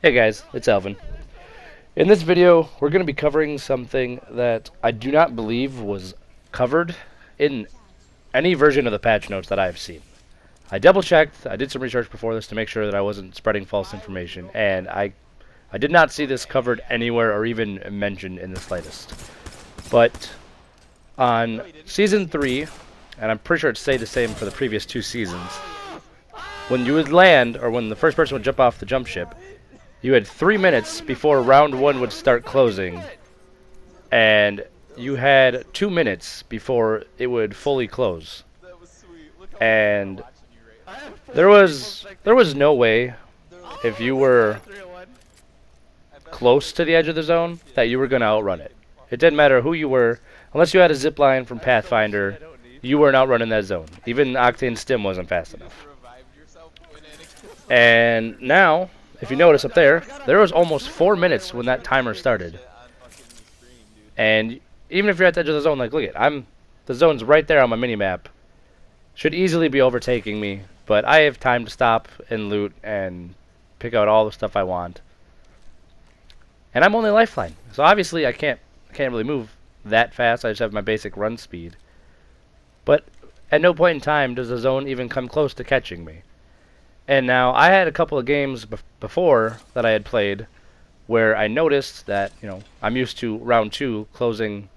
Hey guys, it's Alvin. In this video, we're going to be covering something that I do not believe was covered in any version of the patch notes that I have seen. I double checked, I did some research before this to make sure that I wasn't spreading false information, and I did not see this covered anywhere or even mentioned in the slightest. But on Season 3, and I'm pretty sure it stayed the same for the previous 2 seasons, when you would land, or when the first person would jump off the jump ship, you had 3 minutes before round 1 would start closing, and you had 2 minutes before it would fully close. And there was no way, if you were close to the edge of the zone, that you were going to outrun it. It didn't matter who you were, unless you had a zip line from Pathfinder, you weren't outrunning that zone. Even Octane Stim wasn't fast enough. And now, if you notice up there, there was almost 4 minutes when that timer started. And even if you're at the edge of the zone, like, look at, the zone's right there on my mini-map. Should easily be overtaking me, but I have time to stop and loot and pick out all the stuff I want. And I'm only lifeline, so obviously I can't really move that fast. I just have my basic run speed. But at no point in time does the zone even come close to catching me. And now, I had a couple of games before that I had played where I noticed that, I'm used to round 2 closing,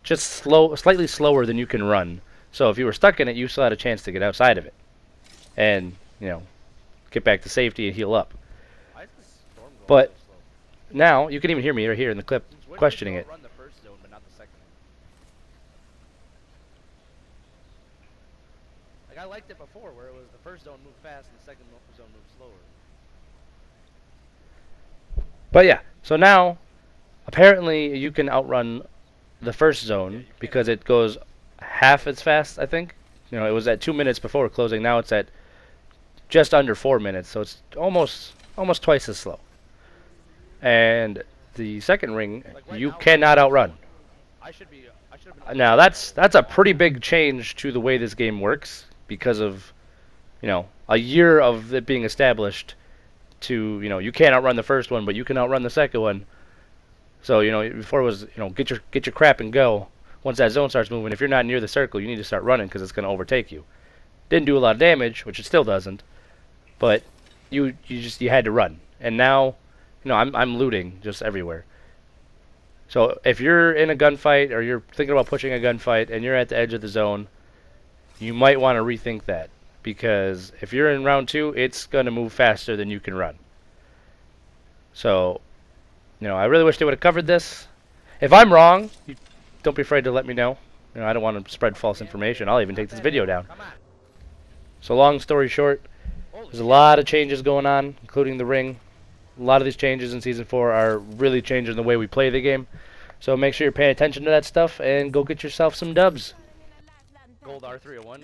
just slightly slower than you can run. So if you were stuck in it, you still had a chance to get outside of it. And, get back to safety and heal up. But now, you can even hear me right here in the clip questioning it. I liked it before, where it was the first zone moved fast and the second zone moved slower. But yeah, so now, apparently you can outrun the first zone because it goes half as fast, I think. It was at 2 minutes before closing. Now it's at just under 4 minutes, so it's almost twice as slow. And the second ring, you cannot outrun. Now that's a pretty big change to the way this game works, because of, a year of it being established to, you can't outrun the first one, but you can outrun the second one. So, before it was, get your crap and go. Once that zone starts moving, if you're not near the circle, you need to start running because it's going to overtake you. Didn't do a lot of damage, which it still doesn't, but you had to run. And now, I'm looting just everywhere. So if you're in a gunfight or you're thinking about pushing a gunfight and you're at the edge of the zone, you might want to rethink that, because if you're in round 2, it's going to move faster than you can run. So, I really wish they would have covered this. If I'm wrong, don't be afraid to let me know. I don't want to spread false information. I'll even take this video down. So long story short, there's a lot of changes going on, including the ring. A lot of these changes in Season 4 are really changing the way we play the game. So make sure you're paying attention to that stuff and go get yourself some dubs. Gold R301.